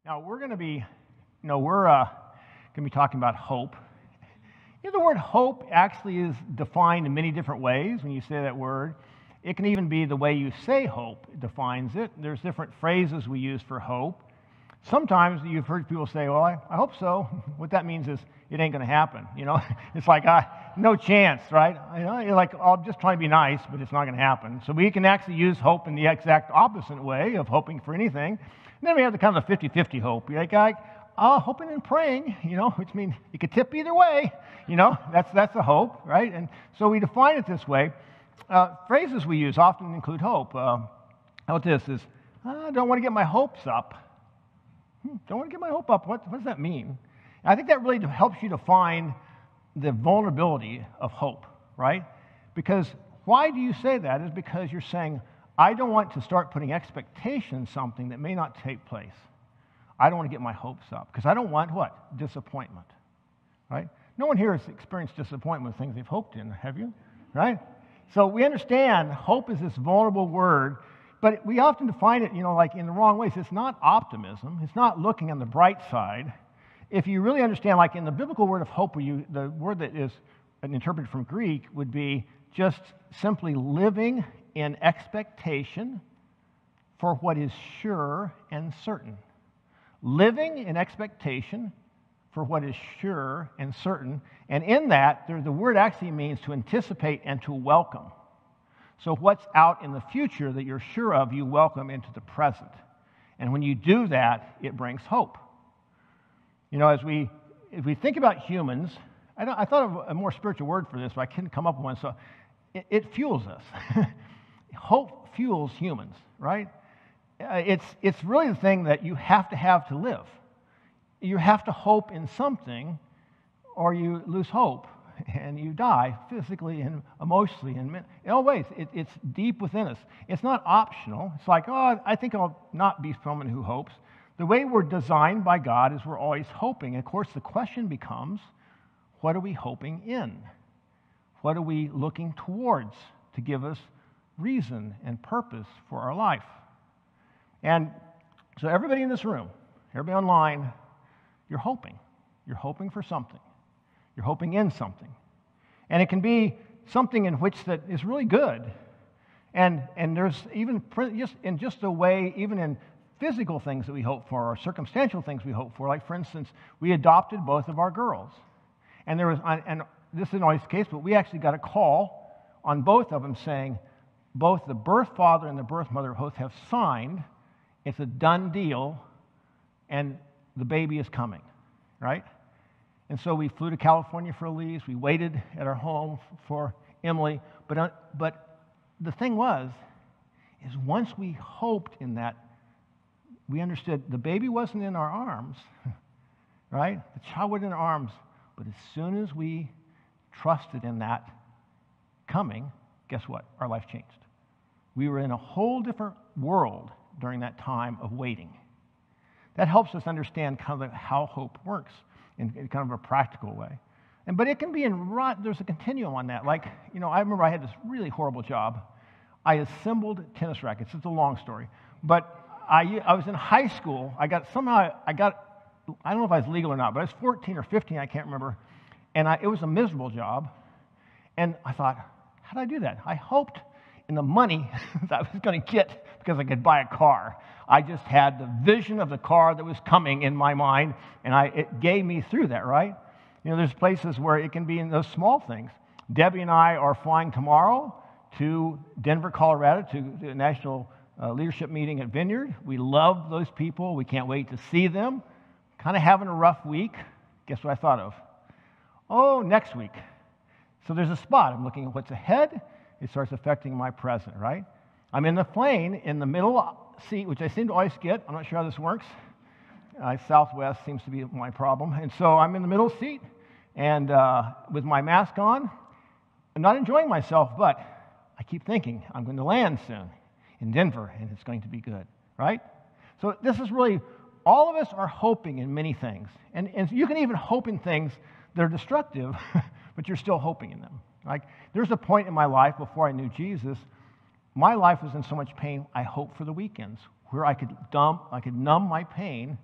Now we're going to be, going to be talking about hope. The word hope actually is defined in many different ways when you say that word. It can even be the way you say hope defines it. There's different phrases we use for hope. Sometimes you've heard people say, well, I hope so. What that means is it ain't going to happen. It's like, no chance, right? You're like, I'm just trying to be nice, but it's not going to happen. So we can actually use hope in the exact opposite way of hoping for anything. And then we have the kind of the 50-50 hope. You're like, hoping and praying, which means it could tip either way. That's a hope, right? And so we define it this way. Phrases we use often include hope. How about this? I don't want to get my hopes up. Don't want to get my hope up. What does that mean? I think that really helps you define the vulnerability of hope, right? Because why do you say that? Is because you're saying, I don't want to start putting expectation in something that may not take place. I don't want to get my hopes up because I don't want what? Disappointment, right? No one here has experienced disappointment with things they've hoped in, have you? Right? So we understand hope is this vulnerable word, but we often define it, like in the wrong ways. It's not optimism. It's not looking on the bright side. If you really understand, like in the biblical word of hope, the word that is interpreted from Greek would be just simply living in expectation for what is sure and certain. Living in expectation for what is sure and certain. And in that, the word actually means to anticipate and to welcome. So what's out in the future that you're sure of, you welcome into the present. And when you do that, it brings hope. As we think about humans, I thought of a more spiritual word for this, but I couldn't come up with one. So it fuels us. Hope fuels humans, right? It's really the thing that you have to live. You have to hope in something, or you lose hope, and you die physically and emotionally. And in all ways, it's deep within us. It's not optional. It's like, I think I'll not be someone who hopes. The way we're designed by God is we're always hoping. And of course, the question becomes, what are we hoping in? What are we looking towards to give us reason and purpose for our life? And so everybody in this room, everybody online, you're hoping. You're hoping for something. You're hoping in something. And it can be something in which that is really good. And there's even just a way, even in physical things that we hope for, or circumstantial things we hope for. Like, for instance, we adopted both of our girls. And this isn't always the case, but we actually got a call on both of them saying both the birth father and the birth mother both have signed. It's a done deal, and the baby is coming, right? And so we flew to California for Elise. We waited at our home for Emily. But the thing is once we hoped in that, we understood the baby wasn't in our arms, right? The child wasn't in our arms. But as soon as we trusted in that coming, guess what? Our life changed. We were in a whole different world during that time of waiting. That helps us understand kind of how hope works in kind of a practical way. But it can be there's a continuum on that. Like, I remember I had this really horrible job. I assembled tennis rackets. It's a long story. But I was in high school. I don't know if I was legal or not, but I was 14 or 15, I can't remember. And it was a miserable job. And I thought, how did I do that? I hoped in the money that I was going to get because I could buy a car. I just had the vision of the car that was coming in my mind, and it gave me through that, right? There's places where it can be in those small things. Debbie and I are flying tomorrow to Denver, Colorado, to the National Leadership Meeting at Vineyard. We love those people. We can't wait to see them. Kind of having a rough week. Guess what I thought of? Next week. So there's a spot. I'm looking at what's ahead. It starts affecting my present, right? I'm in the plane in the middle seat, which I seem to always get. I'm not sure how this works. Southwest seems to be my problem. And so I'm in the middle seat and with my mask on. I'm not enjoying myself, but I keep thinking I'm going to land soon in Denver, and it's going to be good, right? So this is really, all of us are hoping in many things. And you can even hope in things that are destructive, but you're still hoping in them. Like, there's a point in my life before I knew Jesus, my life was in so much pain, I hoped for the weekends where I could numb my pain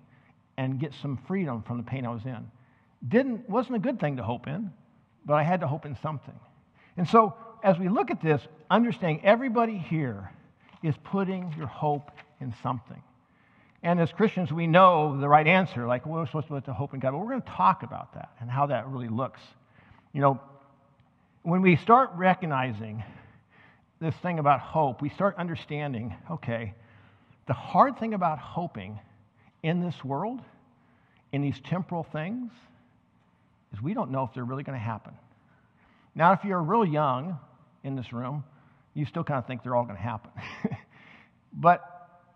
and get some freedom from the pain I was in. Wasn't a good thing to hope in, but I had to hope in something. And so as we look at this, understanding everybody here is putting your hope in something. And as Christians, we know the right answer, like we're supposed to put the hope in God, but we're going to talk about that and how that really looks. You know, when we start recognizing this thing about hope, we start understanding, okay, the hard thing about hoping in this world, in these temporal things, is we don't know if they're really going to happen. Now, if you're real young in this room, you still kind of think they're all going to happen. But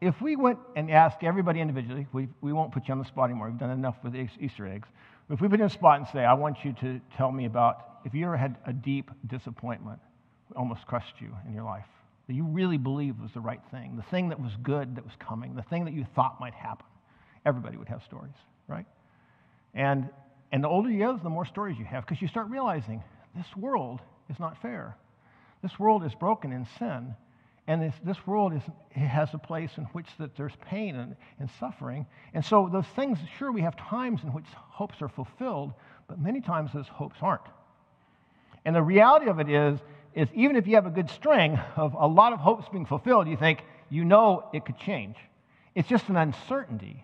if we went and asked everybody individually, we won't put you on the spot anymore. We've done enough with Easter eggs. If we put you on the spot and say, I want you to tell me about if you ever had a deep disappointment, almost crushed you in your life, that you really believed was the right thing, the thing that was good that was coming, the thing that you thought might happen. Everybody would have stories, right? And the older you get, the more stories you have, because you start realizing this world is not fair. This world is broken in sin, and this world has a place in which that there's pain and suffering. And so those things, sure, we have times in which hopes are fulfilled, but many times those hopes aren't. And the reality of it is even if you have a good string of a lot of hopes being fulfilled, you think, you know it could change. It's just an uncertainty,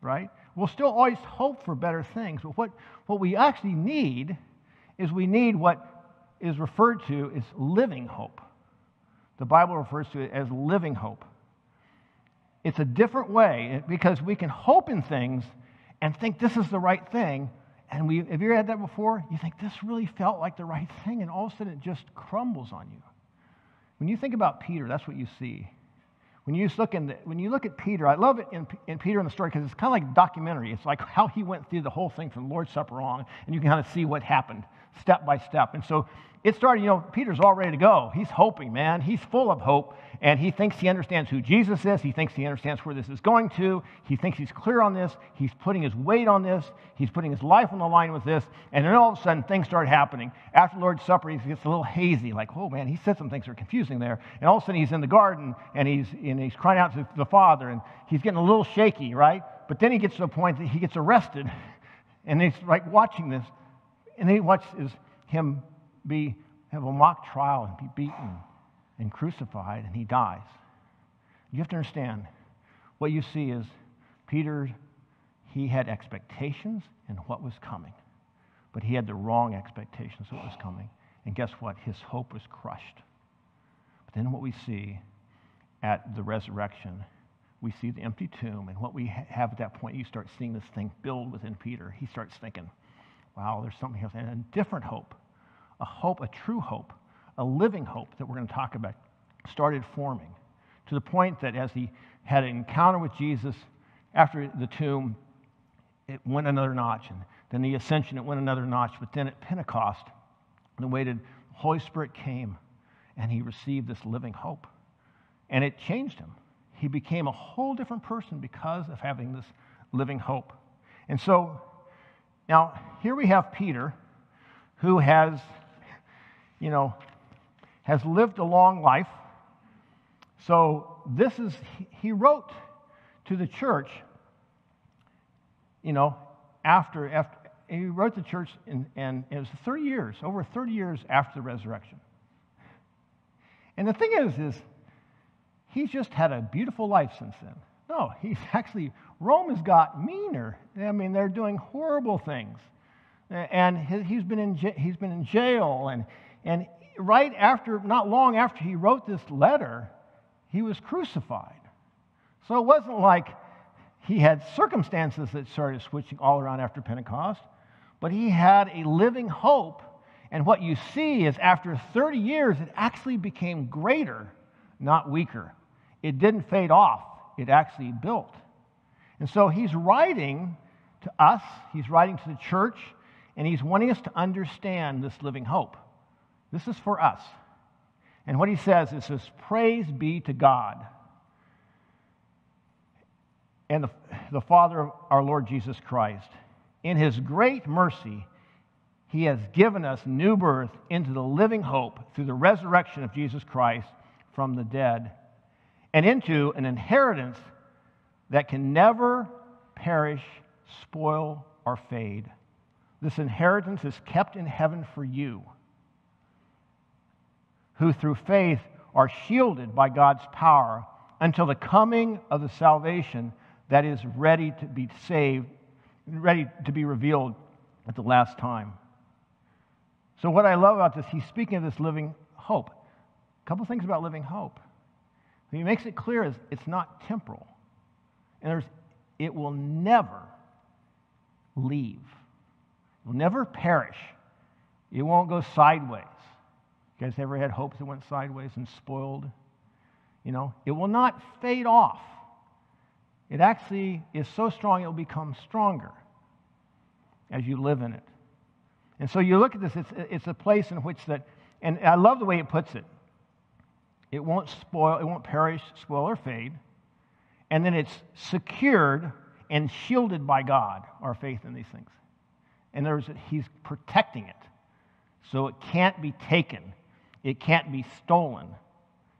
right? We'll still always hope for better things, but what we actually need is we need what is referred to as living hope. The Bible refers to it as living hope. It's a different way because we can hope in things and think this is the right thing. And have you ever had that before? You think this really felt like the right thing, and all of a sudden it just crumbles on you. When you think about Peter, that's what you see. When you look at Peter, I love it in Peter in the story because it's kind of like a documentary. It's like how he went through the whole thing from the Lord's Supper on, and you can kind of see what happened step by step. And so it started, Peter's all ready to go. He's hoping, man. He's full of hope, and he thinks he understands who Jesus is. He thinks he understands where this is going to. He thinks he's clear on this. He's putting his weight on this. He's putting his life on the line with this. And then all of a sudden, things start happening. After the Lord's Supper, he gets a little hazy, like, oh, man, he said some things that are confusing there. And all of a sudden, he's in the garden, and he's crying out to the Father, and he's getting a little shaky, right? But then he gets to a point that he gets arrested, and he's like watching this, and then he watches him have a mock trial and be beaten and crucified, and he dies. You have to understand, what you see is Peter, he had expectations in what was coming, but he had the wrong expectations of what was coming. And guess what? His hope was crushed. But then what we see at the resurrection, we see the empty tomb, and what we have at that point, you start seeing this thing build within Peter. He starts thinking, wow, there's something else, and a different hope, a true hope, a living hope that we're going to talk about, started forming to the point that as he had an encounter with Jesus after the tomb, it went another notch, and then the ascension, it went another notch, but then at Pentecost, the Holy Spirit came, and he received this living hope, and it changed him. He became a whole different person because of having this living hope. And so, now, here we have Peter, who has lived a long life. So he wrote to the church, after he wrote to the church, and it was over 30 years after the resurrection. And the thing is he's just had a beautiful life since then. No, Rome has got meaner. I mean, they're doing horrible things. And he's been in jail, and right after, not long after he wrote this letter, he was crucified. So it wasn't like he had circumstances that started switching all around after Pentecost, but he had a living hope. And what you see is after 30 years, it actually became greater, not weaker. It didn't fade off. It actually built. And so he's writing to us, he's writing to the church, and he's wanting us to understand this living hope. This is for us. And what he says is, praise be to God and the Father of our Lord Jesus Christ. In his great mercy, he has given us new birth into the living hope through the resurrection of Jesus Christ from the dead, and into an inheritance that can never perish spoil, or fade. This inheritance is kept in heaven for you, who through faith are shielded by God's power until the coming of the salvation that is ready to be saved, ready to be revealed at the last time. So what I love about this, he's speaking of this living hope. A couple things about living hope. He makes it clear is it's not temporal. And it will never leave. It will never perish. It won't go sideways. You guys ever had hopes that went sideways and spoiled? You know, it will not fade off. It actually is so strong it will become stronger as you live in it. And so you look at this, it's a place in which that, and I love the way it puts it. It won't spoil, it won't perish, spoil, or fade. And then it's secured and shielded by God, our faith in these things. And he's protecting it. So it can't be taken. It can't be stolen.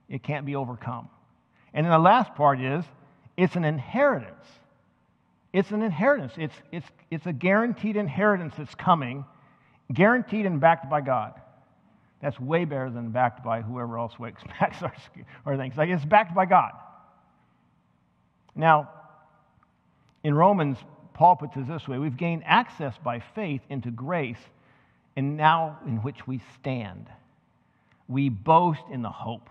It can't be overcome. And then the last part is, it's an inheritance. It's an inheritance. It's a guaranteed inheritance that's coming, guaranteed and backed by God. That's way better than backed by whoever else backs our things. Like, it's backed by God. Now, in Romans, Paul puts it this way: we've gained access by faith into grace, and now in which we stand. We boast in the hope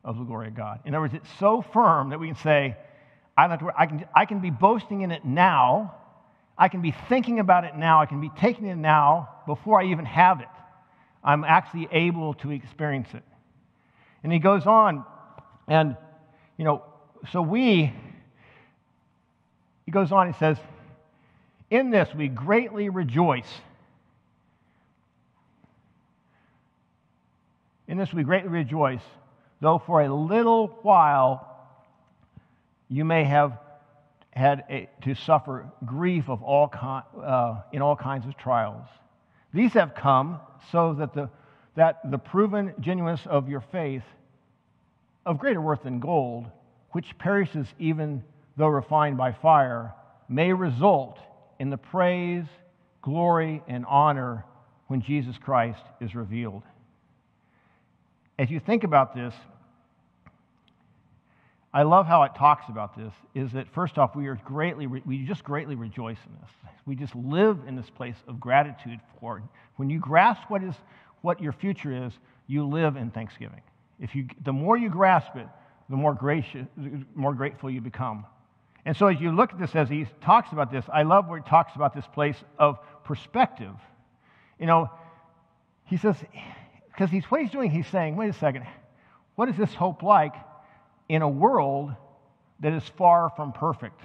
of the glory of God. In other words, it's so firm that we can say, I can be boasting in it now. I can be thinking about it now. I can be taking it now before I even have it. I'm actually able to experience it. And he goes on, and, he goes on, he says, in this we greatly rejoice. In this we greatly rejoice, though for a little while you may have had to suffer grief of in all kinds of trials. These have come so that the proven genuineness of your faith, of greater worth than gold, which perishes even though refined by fire, may result in the praise, glory, and honor when Jesus Christ is revealed. As you think about this, I love how it talks about this, is that first off, we just greatly rejoice in this. We just live in this place of gratitude for it. When you grasp what your future is, you live in thanksgiving. The more you grasp it, the more grateful you become. And so as you look at this, as he talks about this, I love where he talks about this place of perspective. You know, he says, because what he's doing, he's saying, wait a second, what is this hope like in a world that is far from perfect,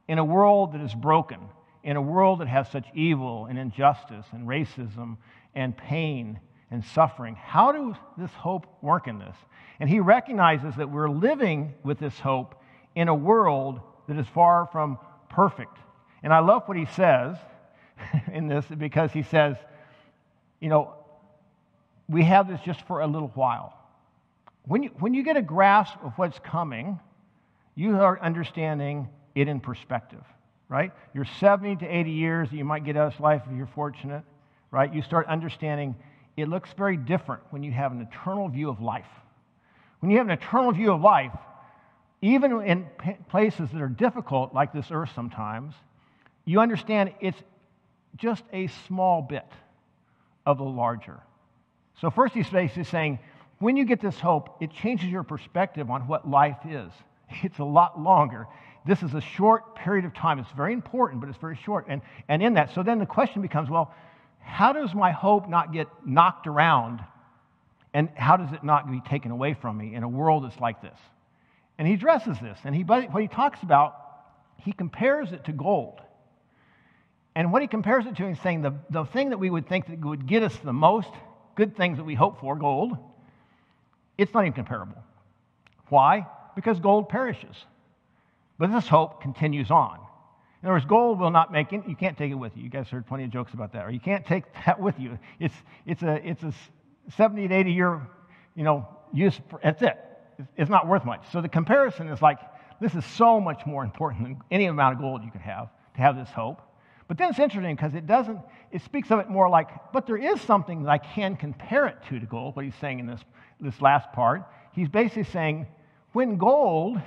in a world that is broken, in a world that has such evil and injustice and racism and pain and suffering? How does this hope work in this? And he recognizes that we're living with this hope in a world that is far from perfect. And I love what he says in this, because he says, we have this just for a little while. When you get a grasp of what's coming, you are understanding it in perspective, right? Your 70 to 80 years that you might get out of this life if you're fortunate, right? You start understanding it looks very different when you have an eternal view of life. When you have an eternal view of life, even in places that are difficult, like this earth sometimes, you understand it's just a small bit of the larger. So first he's basically saying, when you get this hope, it changes your perspective on what life is. It's a lot longer. This is a short period of time. It's very important, but it's very short. And in that, so then the question becomes, well, how does my hope not get knocked around, and how does it not be taken away from me in a world that's like this? And he addresses this, and what he talks about, he compares it to gold. And what he compares it to, he's saying the thing that we would think that would get us the most good things that we hope for, gold, it's not even comparable. Why? Because gold perishes. But this hope continues on. In other words, gold will not make it. You can't take it with you. You guys heard plenty of jokes about that. Or you can't take that with you. It's a 70 to 80 year, use. That's it. It's not worth much. So the comparison is like, this is so much more important than any amount of gold you could have, to have this hope. But then it's interesting because it speaks of it more like, but there is something that I can compare it to gold, what he's saying in this last part. He's basically saying, when gold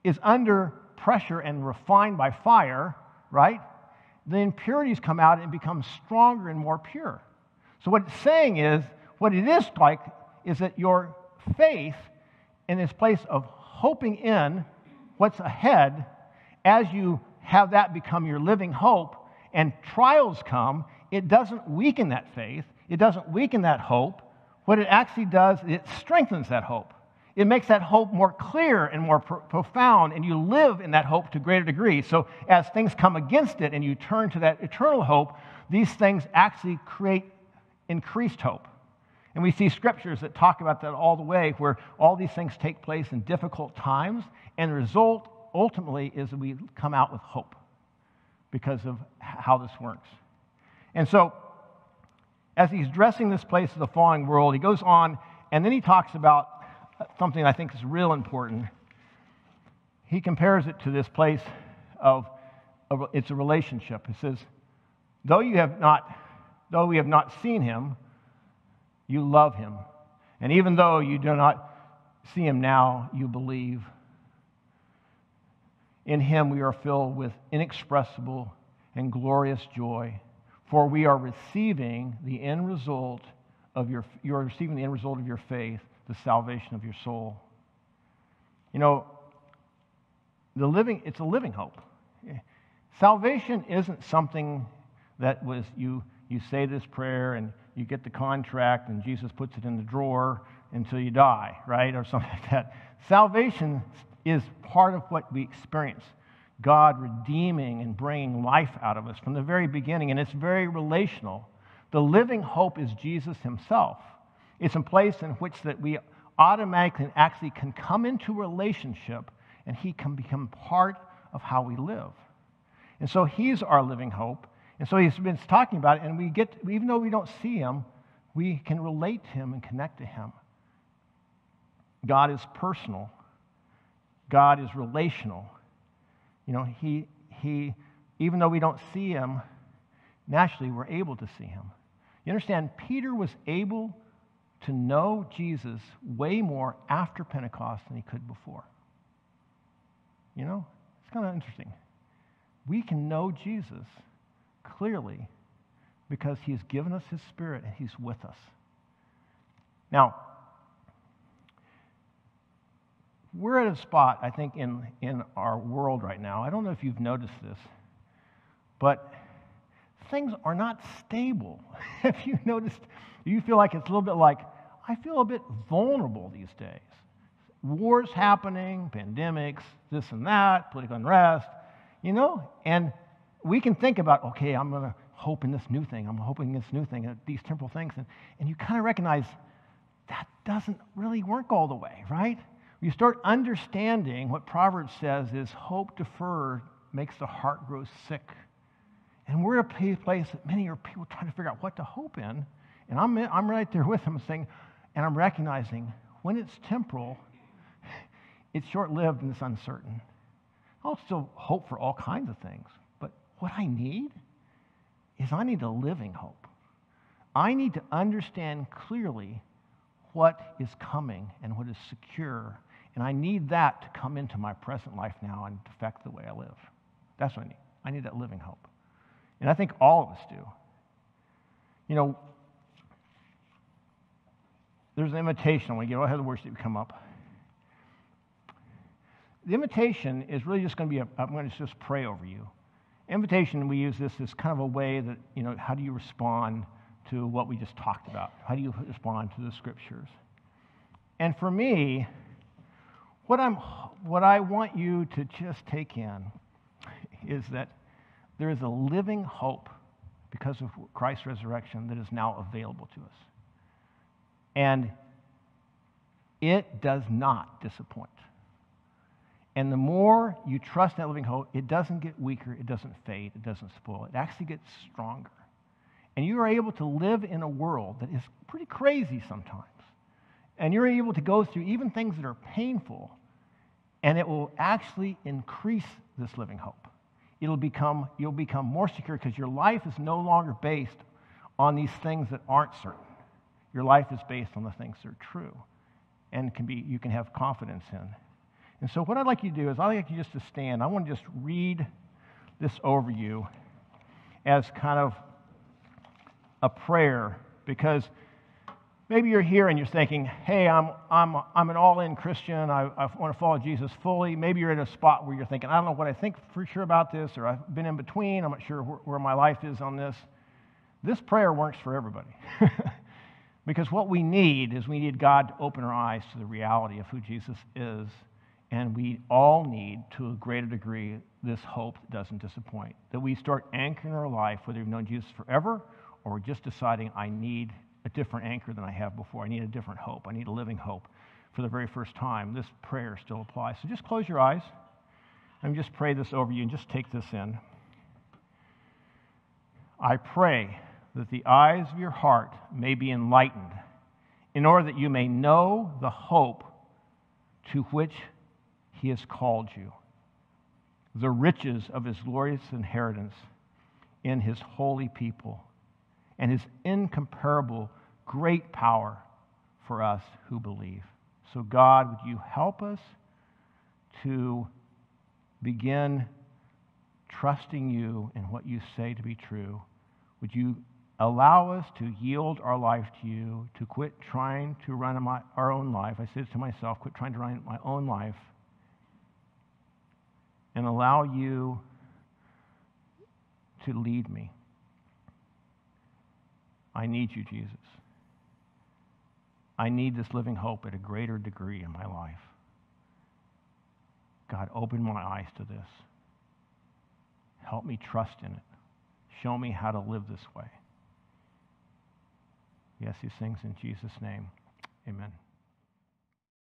is under pressure and refined by fire, right, the impurities come out and it becomes stronger and more pure. So what it's saying is, what it is like is that your faith in this place of hoping in what's ahead, as you have that become your living hope and trials come, it doesn't weaken that faith. It doesn't weaken that hope. What it actually does, it strengthens that hope. It makes that hope more clear and more profound, and you live in that hope to a greater degree. So as things come against it and you turn to that eternal hope, these things actually create increased hope. And we see scriptures that talk about that all the way, where all these things take place in difficult times, and the result ultimately is that we come out with hope because of how this works. And so, as he's addressing this place of the falling world, he goes on, and then he talks about something I think is real important. He compares it to this place of it's a relationship. He says, though we have not seen him, you love him. And even though you do not see him now, you believe. In him we are filled with inexpressible and glorious joy, for we are receiving the end result of your faith, the salvation of your soul. You know, it's a living hope. Salvation isn't something that was you say this prayer and you get the contract and Jesus puts it in the drawer until you die, right? Or something like that. Salvation is part of what we experience. God redeeming and bringing life out of us from the very beginning, and it's very relational. The living hope is Jesus himself. It's a place in which that we automatically and actually can come into relationship, and he can become part of how we live. And so he's our living hope. And so he's been talking about it, and even though we don't see him, we can relate to him and connect to him. God is personal. God is relational. You know, he even though we don't see him, naturally we're able to see him. You understand, Peter was able to know Jesus way more after Pentecost than he could before. You know, it's kind of interesting. We can know Jesus clearly because he's given us his Spirit and he's with us. Now, we're at a spot, I think, in our world right now. I don't know if you've noticed this, but things are not stable. Have you noticed? You feel like it's a little bit like, I feel a bit vulnerable these days. Wars happening, pandemics, this and that, political unrest, you know? And we can think about, okay, I'm going to hope in this new thing. I'm hoping this new thing, these temporal things. And you kind of recognize that doesn't really work all the way, right? You start understanding what Proverbs says is hope deferred makes the heart grow sick. And we're at a place that many are people trying to figure out what to hope in. And I'm right there with them saying, and I'm recognizing when it's temporal, it's short-lived and it's uncertain. I'll still hope for all kinds of things. But what I need is I need a living hope. I need to understand clearly what is coming and what is secure. And I need that to come into my present life now and affect the way I live. That's what I need. I need that living hope. And I think all of us do. You know, there's an invitation. I want to get ahead of the worship come up. The invitation is really just going to be I'm going to just pray over you. Invitation, we use this as kind of a way that, you know, how do you respond to what we just talked about? How do you respond to the scriptures? And for me, what I want you to just take in is that there is a living hope because of Christ's resurrection that is now available to us. And it does not disappoint. And the more you trust in that living hope, it doesn't get weaker, it doesn't fade, it doesn't spoil. It actually gets stronger. And you are able to live in a world that is pretty crazy sometimes. And you're able to go through even things that are painful, and it will actually increase this living hope. you'll become more secure because your life is no longer based on these things that aren't certain. Your life is based on the things that are true and you can have confidence in. And so what I'd like you to do is I'd like you just to stand. I want to just read this over you as kind of a prayer, because maybe you're here and you're thinking, hey, I'm an all-in Christian. I want to follow Jesus fully. Maybe you're at a spot where you're thinking, I don't know what I think for sure about this, or I've been in between. I'm not sure where my life is on this. This prayer works for everybody. Because what we need is God to open our eyes to the reality of who Jesus is. And we all need, to a greater degree, this hope that doesn't disappoint. That we start anchoring our life, whether we've known Jesus forever or we're just deciding, I need a different anchor than I have before. I need a different hope. I need a living hope for the very first time. This prayer still applies. So just close your eyes and just pray this over you and just take this in. I pray that the eyes of your heart may be enlightened in order that you may know the hope to which He has called you, the riches of His glorious inheritance in His holy people, and His incomparable great power for us who believe. So God, would you help us to begin trusting you in what you say to be true? Would you allow us to yield our life to you, to quit trying to run our own life? I say this to myself, quit trying to run my own life, and allow you to lead me. I need you, Jesus. I need this living hope at a greater degree in my life. God, open my eyes to this. Help me trust in it. Show me how to live this way. Yes, these things in Jesus' name. Amen.